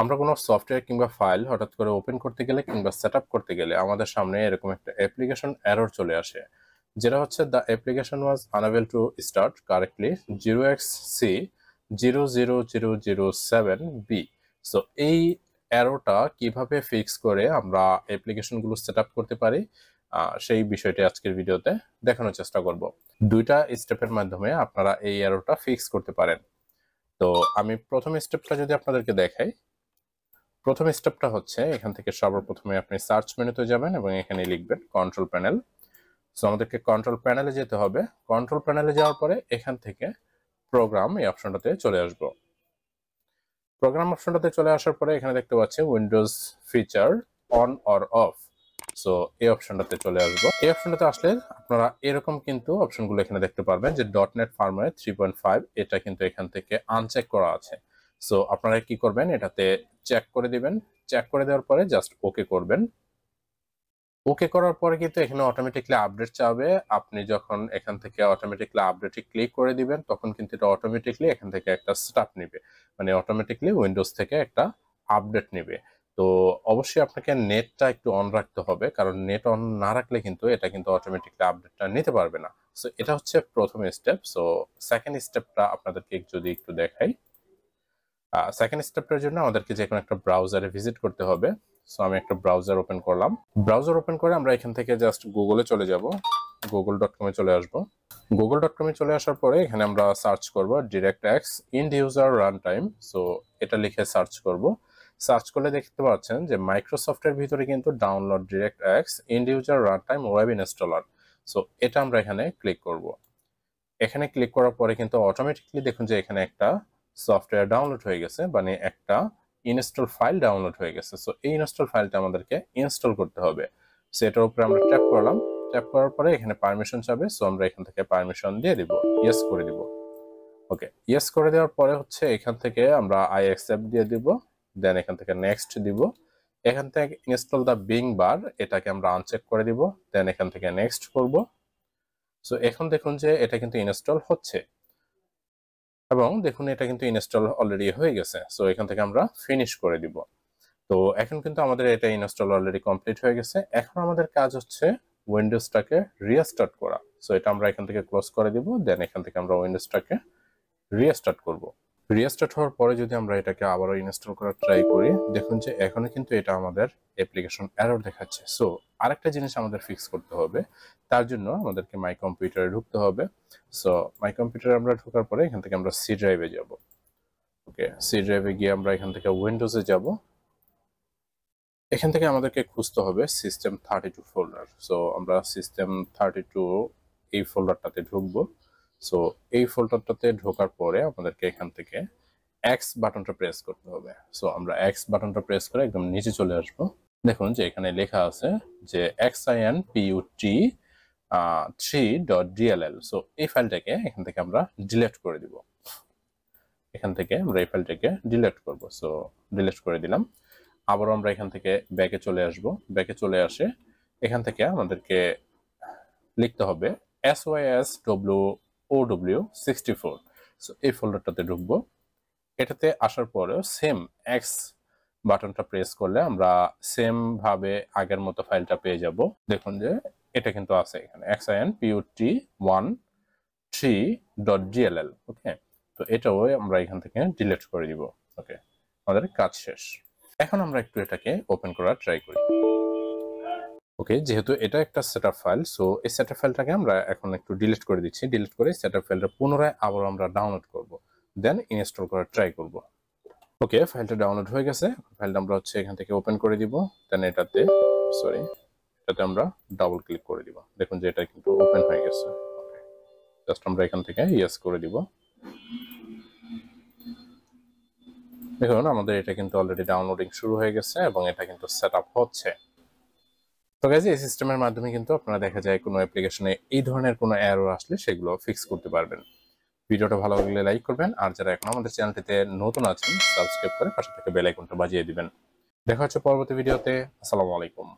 আমরা কোনো সফটওয়্যার কিংবা ফাইল হঠাৎ করে ওপেন করতে গেলে কিংবা সেটআপ করতে গেলে আমাদের সামনে এরকম একটা অ্যাপ্লিকেশন এরর চলে আসে, যেটা হচ্ছে the application was unable to start correctly 0xC 00007B। So এই এররটা কিভাবে ফিক্স করে আমরা অ্যাপ্লিকেশনগুলো সেটআপ করতে পারি সেই বিষয়টি আজকের ভিডিওতে দেখানোর চেষ্টা করব। দুইটা স্টেপের মাধ্যমে আপনারা এই এররটা ফিক্স করতে পারেন। তো আমি প্রথম স্টেপটা যদি আপনাদেরকে দেখাই, প্রথম স্টেপটা হচ্ছে এখান থেকে সর্বপ্রথমে আপনি সার্চ মেনুতে যাবেন এবং এখানে লিখবেন কন্ট্রোল প্যানেল। সো আমাদেরকে কন্ট্রোল প্যানেলে যেতে হবে। কন্ট্রোল প্যানেলে যাওয়ার পরে এখান থেকে প্রোগ্রাম এই অপশনটাতে চলে আসব। প্রোগ্রাম অপশনটাতে চলে আসার পরে এখানে দেখতে পাচ্ছি Windows feature on or of. So এই অপশনটাতে চলে আসবো। এই অপশনটাতে আসলে আপনারা এরকম কিন্তু অপশনগুলো এখানে দেখতে পারবেন যে .NET ফার্মওয়্যার 3.5 এটা কিন্তু এখান থেকে আনচেক করা আছে। সো আপনারা কি করবেন, এটাতে চেক করে দিবেন। চেক করে দেওয়ার পরে জাস্ট ওকে করবেন। ওকে করার পরে কিন্তু এখানে অটোমেটিকলি আপডেট চাবে। আপনি যখন এখান থেকে অটোমেটিকলি আপডেটে ক্লিক করে দিবেন তখন কিন্তু এটা অটোমেটিকলি এখান থেকে একটা স্টার্ট নিবে, মানে অটোমেটিকলি উইন্ডোজ থেকে একটা আপডেট নিবে। তো অবশ্যই আপনাকে নেটটা একটু অন রাখতে হবে, কারণ নেট অন না রাখলে কিন্তু এটা কিন্তু অটোমেটিকলি আপডেটটা নিতে পারবে না। সো এটা হচ্ছে প্রথম স্টেপ। সো সেকেন্ড স্টেপটা আপনাদেরকে যদি একটু দেখাই, সেকেন্ড স্টেপটার জন্য আমাদেরকে যে কোনো একটা ব্রাউজারে ভিজিট করতে হবে। সো আমি একটা ব্রাউজার ওপেন করলাম। ব্রাউজার ওপেন করে আমরা এখান থেকে জাস্ট গুগলে চলে যাব, google.com-এ চলে আসব। google.com-এ চলে আসার পরে এখানে আমরা সার্চ করব DirectX End User Runtime। So এটা লিখে সার্চ করব। সার্চ করলে দেখতে পাচ্ছেন যে মাইক্রোসফটের ভিতরে কিন্তু download DirectX End User Runtime web installer. So এটা আমরা এখানে ক্লিক করব। এখানে ক্লিক করার পরে কিন্তু অটোমেটিকলি দেখুন যে এখানে একটা সফটওয়্যার ডাউনলোড হয়ে গেছে, মানে একটা ইনস্টল ফাইল ডাউনলোড হয়ে গেছে। সো এই ইনস্টল ফাইলটা আমাদেরকে ইনস্টল করতে হবে। সো এটার উপরে আমরা ট্যাপ করলাম। ট্যাপ করার পরে এখানে পারমিশন চাবে। সো আমরা এখান থেকে পারমিশন দিয়ে দিব, ইয়েস করে দিব। ওকে, ইয়েস করে দেওয়ার পরে হচ্ছে এখান থেকে আমরা আই অ্যাকসেপ্ট দিয়ে দিব। দেন এখান থেকে নেক্সট দিব। এখান থেকে ইনস্টল দ্য বিং বার এটাকে আমরা আনচেক করে দিব। দেন এখান থেকে নেক্সট করব। সো এখন দেখুন যে এটা কিন্তু ইনস্টল হচ্ছে এবং দেখুন এটা কিন্তু ইনস্টল অলরেডি হয়ে গেছে। সো এখান থেকে আমরা ফিনিশ করে দিব। তো এখন কিন্তু আমাদের এটা ইনস্টল অলরেডি কমপ্লিট হয়ে গেছে। এখন আমাদের কাজ হচ্ছে উইন্ডোজটাকে রিস্টার্ট করা। সো এটা আমরা এখান থেকে ক্লোজ করে দিব। দেন এখান থেকে আমরা উইন্ডোজটাকে রিস্টার্ট করব। রিস্টার্ট হওয়ার পরে যদি আমরা এটাকে আবারও ইনস্টল করার ট্রাই করি, দেখুন যে এখনো কিন্তু এটা আমাদের অ্যাপ্লিকেশন এরর দেখাচ্ছে। সো আরেকটা জিনিস আমাদের ফিক্স করতে হবে। তার জন্য আমাদেরকে মাই কম্পিউটারে ঢুকতে হবে। সো মাই কম্পিউটারে আমরা ঢোকার পরে এখান থেকে আমরা সি ড্রাইভে যাব। ওকে, সি ড্রাইভে গিয়ে আমরা এখান থেকে উইন্ডোজে যাব। এখান থেকে আমাদেরকে খুঁজতে হবে System32 ফোল্ডার। সো আমরা System32 এই ফোল্ডারটাতে ঢুকবো। সো এই ফোল্ডারটাতে ঢোকার পরে আমাদেরকে এখান থেকে এক্স বাটনটা প্রেস করতে হবে। সো আমরা এক্স বাটনটা প্রেস করে একদম নিচে চলে আসবো। দেখুন যে এখানে লেখা আছে যে xinput3.dll। সো এই ফাইলটাকে এখান থেকে আমরা ডিলিট করে দিব। এখান থেকে আমরা এই ফাইলটাকে ডিলিট করব। সো ডিলিট করে দিলাম। আবারও আমরা এখান থেকে ব্যাকে চলে আসব। ব্যাকে চলে আসে এখান থেকে আমাদেরকে লিখতে হবে syswow64। সো এই ফোল্ডারটাতে ঢুকবো। এটাতে আসার পরেও সেম এক্স বাটনটা প্রেস করলে আমরা সেম ভাবে আগের মতো ফাইলটা পেয়ে যাব। দেখুন যে এটা কিন্তু আছে এখানে xinput13.dll। ওকে, তো এটাও আমরা এখান থেকে ডিলিট করে দিব। ওকে, আমাদের কাজ শেষ। এখন আমরা একটু এটাকে ওপেন করার ট্রাই করি। ওকে, যেহেতু এটা একটা সেটআপ ফাইল, সো এই সেটআপ ফাইলটাকে আমরা এখন একটু ডিলিট করে দিচ্ছি। ডিলিট করে সেটআপ ফাইলটা পুনরায় আবার আমরা ডাউনলোড করব। দেন ইনস্টল করার ট্রাই করব। ওকে, ফাইলটা ডাউনলোড হয়ে গেছে। ফাইলটা আমরা হচ্ছে এখান থেকে ওপেন করে দিব। দেন এটাতে আমরা ডাবল ক্লিক করে দিব। দেখুন যে এটা কিন্তু ওপেন হয়ে গেছে। ওকে, জাস্ট আমরা এখান থেকে ইয়েস করে দিব। দেখুন আমাদের এটা কিন্তু অলরেডি ডাউনলোডিং শুরু হয়ে গেছে এবং এটা কিন্তু সেটআপ হচ্ছে। তো গাইজ, এই সিস্টেমের মাধ্যমে কিন্তু আপনারা দেখা যায় কোনো অ্যাপ্লিকেশনে এই ধরনের কোনো এরর আসলে সেগুলো ফিক্স করতে পারবেন। ভিডিওটা ভালো লাগলে লাইক করবেন, আর যারা এখন আমাদের চ্যানেলটিতে নতুন আছেন সাবস্ক্রাইব করে পাশে থেকে বেল আইকনটা বাজিয়ে দিবেন। দেখা হচ্ছে পরবর্তী ভিডিওতে। আসসালামু আলাইকুম।